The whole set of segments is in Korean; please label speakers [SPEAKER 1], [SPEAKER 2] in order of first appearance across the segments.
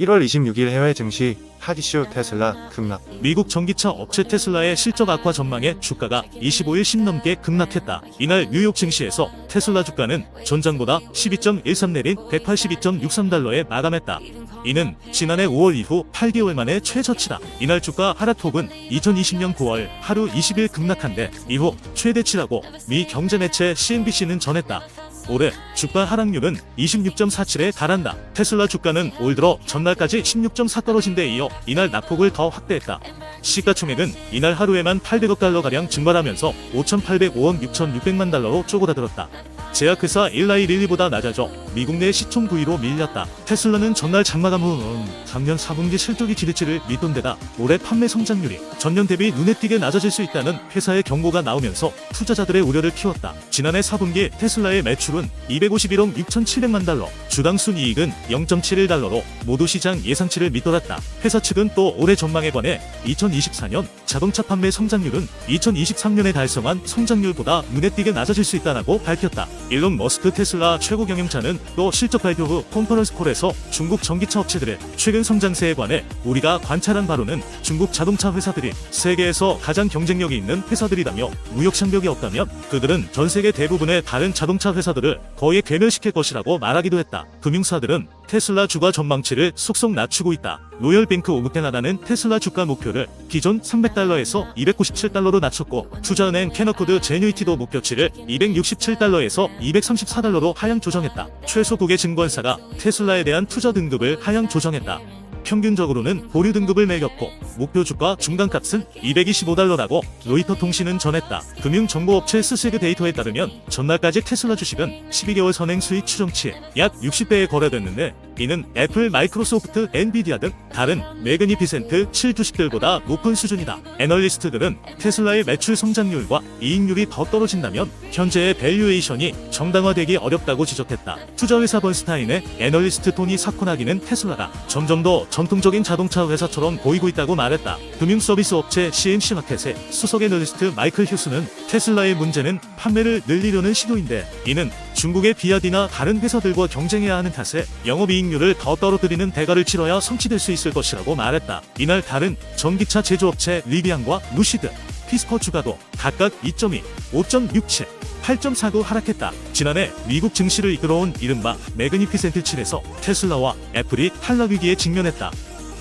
[SPEAKER 1] 1월 26일 해외 증시 핫 이슈 테슬라 급락.
[SPEAKER 2] 미국 전기차 업체 테슬라의 실적 악화 전망에 주가가 25일 10 넘게 급락했다. 이날 뉴욕 증시에서 테슬라 주가는 전장보다 12.13 내린 182.63달러에 마감했다. 이는 지난해 5월 이후 8개월 만에 최저치다. 이날 주가 하락폭은 2020년 9월 하루 20일 급락한 데 이후 최대치라고 미 경제매체 CNBC는 전했다. 올해 주가 하락률은 26.47에 달한다. 테슬라 주가는 올 들어 전날까지 16.4 떨어진 데 이어 이날 낙폭을 더 확대했다. 시가총액은 이날 하루에만 800억 달러가량 증발하면서 5,805억 6,600만 달러로 쪼그라들었다. 제약회사 일라이 릴리보다 낮아져 미국 내 시총 9위로 밀렸다. 테슬라는 전날 장마감 후 작년 4분기 실적이 기대치를 밑돈 데다 올해 판매 성장률이 전년 대비 눈에 띄게 낮아질 수 있다는 회사의 경고가 나오면서 투자자들의 우려를 키웠다. 지난해 4분기 테슬라의 매출은 251억 6,700만 달러, 주당 순이익은 0.71달러로 모두 시장 예상치를 밑돌았다. 회사 측은 또 올해 전망에 관해 2024년 자동차 판매 성장률은 2023년에 달성한 성장률보다 눈에 띄게 낮아질 수 있다고 밝혔다. 일론 머스크 테슬라 최고 경영자는 또 실적 발표 후 컨퍼런스 콜에서 중국 전기차 업체들의 최근 성장세에 관해 우리가 관찰한 바로는 중국 자동차 회사들이 세계에서 가장 경쟁력이 있는 회사들이라며 무역 장벽이 없다면 그들은 전 세계 대부분의 다른 자동차 회사들을 거의 괴멸시킬 것이라고 말하기도 했다. 금융사들은 테슬라 주가 전망치를 속속 낮추고 있다. 로열뱅크 오브 캐나다는 테슬라 주가 목표를 기존 300달러에서 297달러로 낮췄고 투자은행 캐너코드 제뉴이티도 목표치를 267달러에서 234달러로 하향 조정했다. 최소 2개 증권사가 테슬라에 대한 투자 등급을 하향 조정했다. 평균적으로는 보류 등급을 매겼고 목표 주가 중간값은 225달러라고 로이터 통신은 전했다. 금융정보업체 스세그 데이터에 따르면 전날까지 테슬라 주식은 12개월 선행 수익 추정치에 약 60배에 거래됐는데 이는 애플, 마이크로소프트, 엔비디아 등 다른 매그니피센트 7 주식들보다 높은 수준이다. 애널리스트들은 테슬라의 매출 성장률과 이익률이 더 떨어진다면 현재의 밸류에이션이 정당화되기 어렵다고 지적했다. 투자회사 번스타인의 애널리스트 토니 사코나기는 테슬라가 점점 더 전통적인 자동차 회사처럼 보이고 있다고 말했다. 금융서비스 업체 CMC 마켓의 수석 애널리스트 마이클 휴스는 테슬라의 문제는 판매를 늘리려는 시도인데 이는 중국의 비아디나 다른 회사들과 경쟁해야 하는 탓에 영업이익률을 더 떨어뜨리는 대가를 치러야 성취될 수 있을 것이라고 말했다. 이날 다른 전기차 제조업체 리비안과 루시드, 피스커 주가도 각각 2.2, 5.67, 8.49 하락했다. 지난해 미국 증시를 이끌어온 이른바 매그니피센트 7에서 테슬라와 애플이 탈락 위기에 직면했다.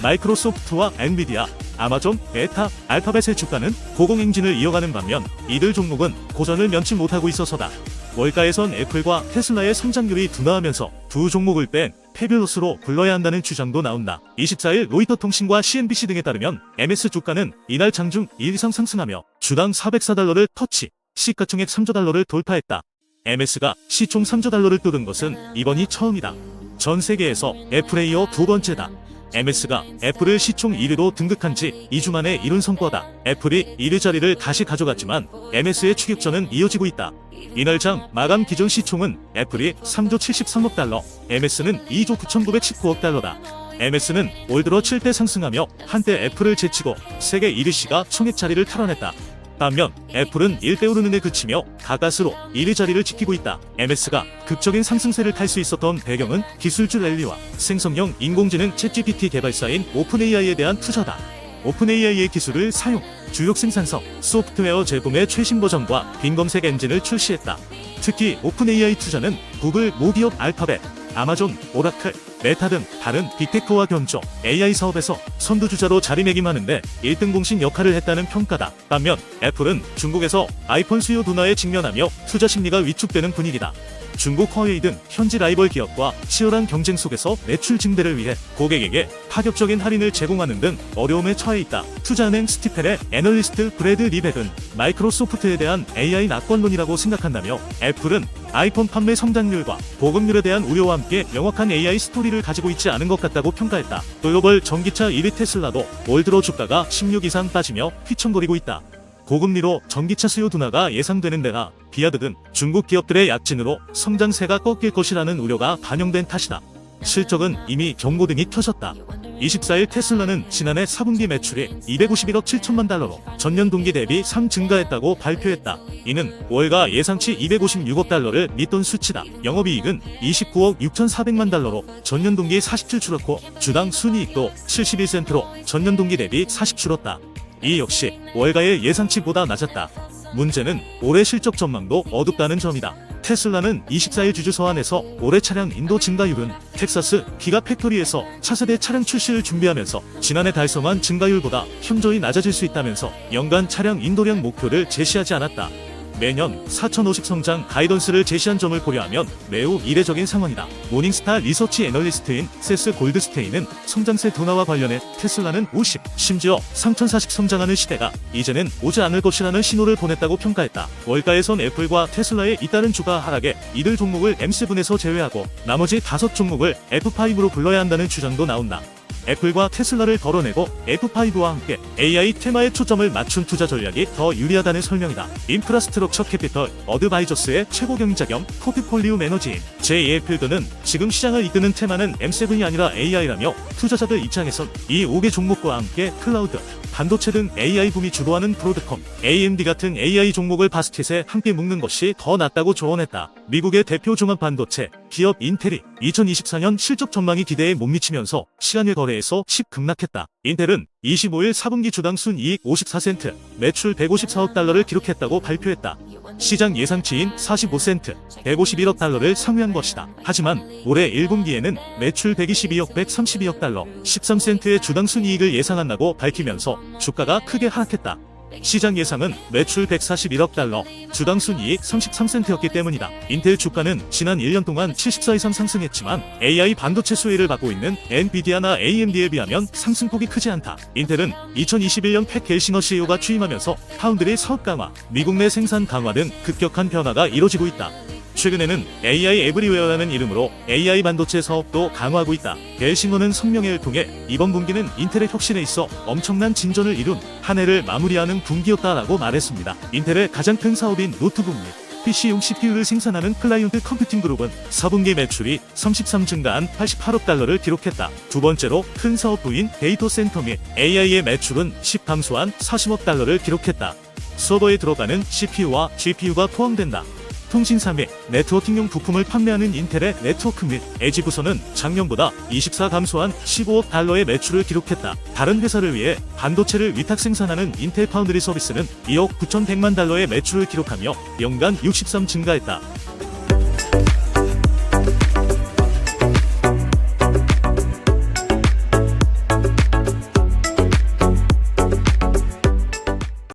[SPEAKER 2] 마이크로소프트와 엔비디아, 아마존, 메타, 알파벳의 주가는 고공행진을 이어가는 반면 이들 종목은 고전을 면치 못하고 있어서다. 월가에선 애플과 테슬라의 성장률이 둔화하면서 두 종목을 뺀 패뷸러스로 불러야 한다는 주장도 나온다. 24일 로이터 통신과 CNBC 등에 따르면 MS 주가는 이날 장중 1 이상 상승하며 주당 404달러를 터치, 시가총액 3조 달러를 돌파했다. MS가 시총 3조 달러를 뚫은 것은 이번이 처음이다. 전 세계에서 애플에 이어 두 번째다. MS가 애플을 시총 1위로 등극한 지 2주 만에 이룬 성과다. 애플이 1위 자리를 다시 가져갔지만 MS의 추격전은 이어지고 있다. 이날 장 마감 기준 시총은 애플이 3조 73억 달러, MS는 2조 9,919억 달러다. MS는 올 들어 7대 상승하며 한때 애플을 제치고 세계 1위시가 총액 자리를 탈환했다. 반면 애플은 1대 오르는 데 그치며 가까스로 1위 자리를 지키고 있다. MS가 극적인 상승세를 탈 수 있었던 배경은 기술주 랠리와 생성형 인공지능 챗GPT 개발사인 오픈AI에 대한 투자다. 오픈AI의 기술을 사용, 주요 생산성, 소프트웨어 제품의 최신 버전과 빈 검색 엔진을 출시했다. 특히 오픈AI 투자는 구글 모기업 알파벳, 아마존, 오라클, 메타 등 다른 빅테크와 견조 AI 사업에서 선두주자로 자리매김하는데 1등 공신 역할을 했다는 평가다. 반면 애플은 중국에서 아이폰 수요 둔화에 직면하며 투자 심리가 위축되는 분위기다. 중국 화웨이 등 현지 라이벌 기업과 치열한 경쟁 속에서 매출 증대를 위해 고객에게 파격적인 할인을 제공하는 등 어려움에 처해 있다. 투자은행 스티펜의 애널리스트 브래드 리백은 마이크로소프트에 대한 AI 낙관론이라고 생각한다며 애플은 아이폰 판매 성장률과 보급률에 대한 우려와 함께 명확한 AI 스토리를 가지고 있지 않은 것 같다고 평가했다. 글로벌 전기차 1위 테슬라도 올 들어 주가가 16 이상 빠지며 휘청거리고 있다. 고금리로 전기차 수요 둔화가 예상되는 데나 비아드 등 중국 기업들의 약진으로 성장세가 꺾일 것이라는 우려가 반영된 탓이다. 실적은 이미 경고등이 켜졌다. 24일 테슬라는 지난해 4분기 매출이 251억 7천만 달러로 전년 동기 대비 3 증가했다고 발표했다. 이는 월가 예상치 256억 달러를 밑돈 수치다. 영업이익은 29억 6,400만 달러로 전년 동기 47 줄었고 주당 순이익도 71센트로 전년 동기 대비 40 줄었다. 이 역시 월가의 예상치보다 낮았다. 문제는 올해 실적 전망도 어둡다는 점이다. 테슬라는 24일 주주 서한에서 올해 차량 인도 증가율은 텍사스 기가팩토리에서 차세대 차량 출시를 준비하면서 지난해 달성한 증가율보다 현저히 낮아질 수 있다면서 연간 차량 인도량 목표를 제시하지 않았다. 매년 4,050 성장 가이던스를 제시한 점을 고려하면 매우 이례적인 상황이다. 모닝스타 리서치 애널리스트인 세스 골드스테인은 성장세 둔화와 관련해 테슬라는 50, 심지어 3,040 성장하는 시대가 이제는 오지 않을 것이라는 신호를 보냈다고 평가했다. 월가에선 애플과 테슬라의 잇따른 주가 하락에 이들 종목을 M7에서 제외하고 나머지 5 종목을 F5로 불러야 한다는 주장도 나온다. 애플과 테슬라를 덜어내고 F5와 함께 AI 테마에 초점을 맞춘 투자 전략이 더 유리하다는 설명이다. 인프라스트럭처 캐피털 어드바이저스의 최고 경영자 겸 포트폴리오 매너지인 제이 필드는 지금 시장을 이끄는 테마는 M7이 아니라 AI라며 투자자들 입장에선 이 5개 종목과 함께 클라우드, 반도체 등 AI 붐이 주도하는 브로드컴, AMD 같은 AI 종목을 바스켓에 함께 묶는 것이 더 낫다고 조언했다. 미국의 대표 종합 반도체 기업 인텔이 2024년 실적 전망이 기대에 못 미치면서 시간일 거래에서 10 급락했다. 인텔은 25일 4분기 주당 순이익 54센트, 매출 154억 달러를 기록했다고 발표했다. 시장 예상치인 45센트, 151억 달러를 상회한 것이다. 하지만 올해 1분기에는 매출 122억 132억 달러, 13센트의 주당 순이익을 예상한다고 밝히면서 주가가 크게 하락했다. 시장 예상은 매출 141억 달러, 주당 순이익 33센트였기 때문이다. 인텔 주가는 지난 1년 동안 74 이상 상승했지만 AI 반도체 수혜를 받고 있는 엔비디아나 AMD에 비하면 상승폭이 크지 않다. 인텔은 2021년 팻 겔싱어 CEO가 취임하면서 파운드리 사업 강화, 미국 내 생산 강화 등 급격한 변화가 이뤄지고 있다. 최근에는 AI 에브리웨어라는 이름으로 AI 반도체 사업도 강화하고 있다. 겔싱어는 성명회를 통해 이번 분기는 인텔의 혁신에 있어 엄청난 진전을 이룬 한 해를 마무리하는 분기였다라고 말했습니다. 인텔의 가장 큰 사업인 노트북 및 PC용 CPU를 생산하는 클라이언트 컴퓨팅 그룹은 4분기 매출이 33 증가한 88억 달러를 기록했다. 두 번째로 큰 사업 부인 데이터 센터 및 AI의 매출은 10 감소한 40억 달러를 기록했다. 서버에 들어가는 CPU와 GPU가 포함된다. 통신사 및 네트워킹용 부품을 판매하는 인텔의 네트워크 및 에지 부서는 작년보다 24 감소한 15억 달러의 매출을 기록했다. 다른 회사를 위해 반도체를 위탁 생산하는 인텔 파운드리 서비스는 2억 9,100만 달러의 매출을 기록하며 연간 63 증가했다.